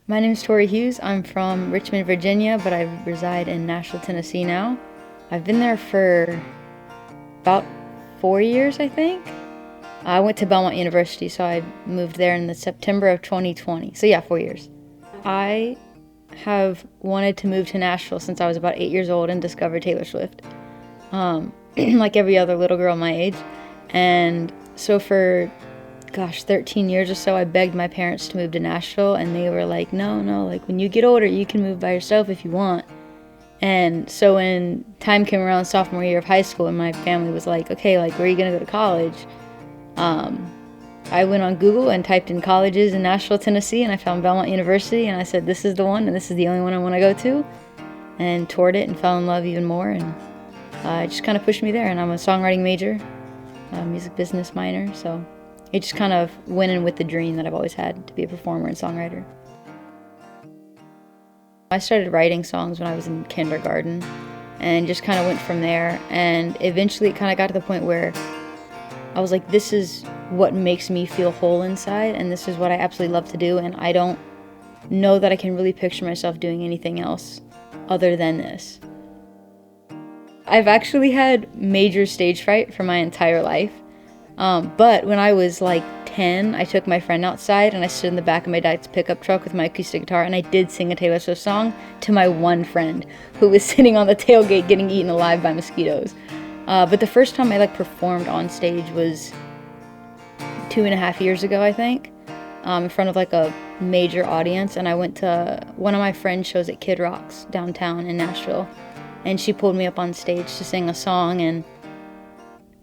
My name is Tori Hughes. I'm from Richmond, Virginia, but I reside in Nashville, Tennessee now. I've been there for about 4 years, I think. I went to Belmont University, so I moved there in the September of 2020. So yeah, 4 years. I have wanted to move to Nashville since I was about 8 years old and discovered Taylor Swift, like every other little girl my age. And so for 13 years or so, I begged my parents to move to Nashville, and they were like, no, like when you get older, you can move by yourself if you want. And so when time came around, sophomore year of high school, and my family was like, okay, like, where are you gonna go to college? I went on Google and typed in colleges in Nashville, Tennessee, and I found Belmont University, and I said, this is the one, and this is the only one I want to go to, and toured it and fell in love even more, and it just kind of pushed me there. And I'm a songwriting major, music business minor, so it just kind of went in with the dream that I've always had to be a performer and songwriter. I started writing songs when I was in kindergarten and just kind of went from there, and eventually it kind of got to the point where I was like, this is what makes me feel whole inside, and this is what I absolutely love to do, and I don't know that I can really picture myself doing anything else other than this. I've actually had major stage fright for my entire life, but when I was like 10, I took my friend outside and I stood in the back of my dad's pickup truck with my acoustic guitar, and I did sing a Taylor Swift song to my one friend who was sitting on the tailgate getting eaten alive by mosquitoes. But the first time I performed on stage was 2.5 years ago, I think, in front of a major audience, and I went to one of my friend's shows at Kid Rock's downtown in Nashville, and she pulled me up on stage to sing a song, and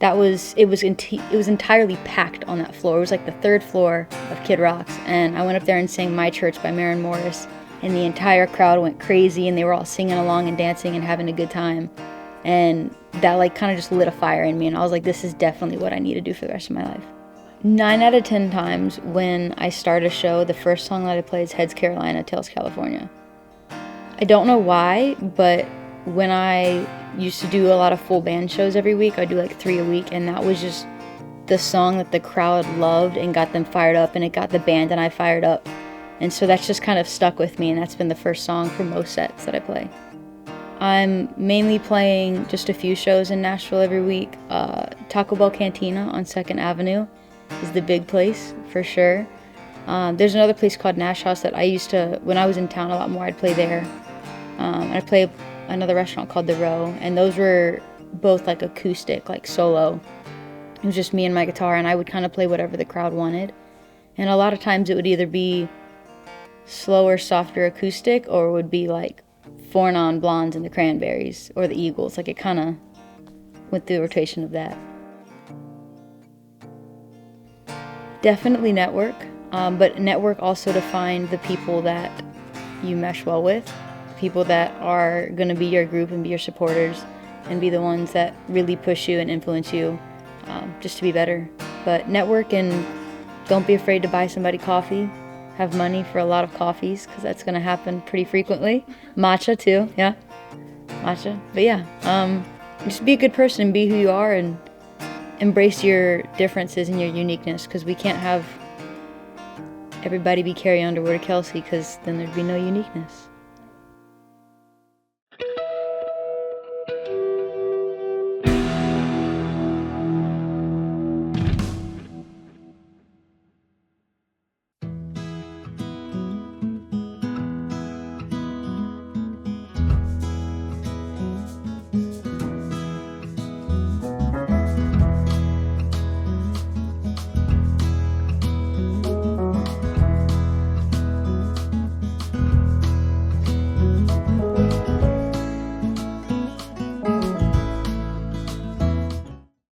it was entirely packed on that floor. It was like the third floor of Kid Rock's, and I went up there and sang My Church by Maren Morris, and the entire crowd went crazy, and they were all singing along and dancing and having a good time. And that kind of just lit a fire in me, and I was like, this is definitely what I need to do for the rest of my life. 9 out of 10 times when I start a show, the first song that I play is Heads Carolina, Tails California. I don't know why, but when I used to do a lot of full band shows every week, I'd do 3 a week, and that was just the song that the crowd loved and got them fired up, and it got the band and I fired up. And so that's just kind of stuck with me, and that's been the first song for most sets that I play. I'm mainly playing just a few shows in Nashville every week. Taco Bell Cantina on 2nd Avenue is the big place, for sure. There's another place called Nash House that I used to, when I was in town a lot more, I'd play there. And I play another restaurant called The Row, and those were both acoustic, solo. It was just me and my guitar, and I would kind of play whatever the crowd wanted. And a lot of times it would either be slower, softer acoustic, or it would be Four Non Blondes and the Cranberries, or the Eagles. It kind of went through the rotation of that. Definitely network, but network also to find the people that you mesh well with, people that are going to be your group and be your supporters and be the ones that really push you and influence you just to be better. But network, and don't be afraid to buy somebody coffee. Have money for a lot of coffees, because that's going to happen pretty frequently. Matcha too, yeah, matcha. But yeah, just be a good person and be who you are, and embrace your differences and your uniqueness, because we can't have everybody be Carrie Underwood or Kelsey, because then there'd be no uniqueness.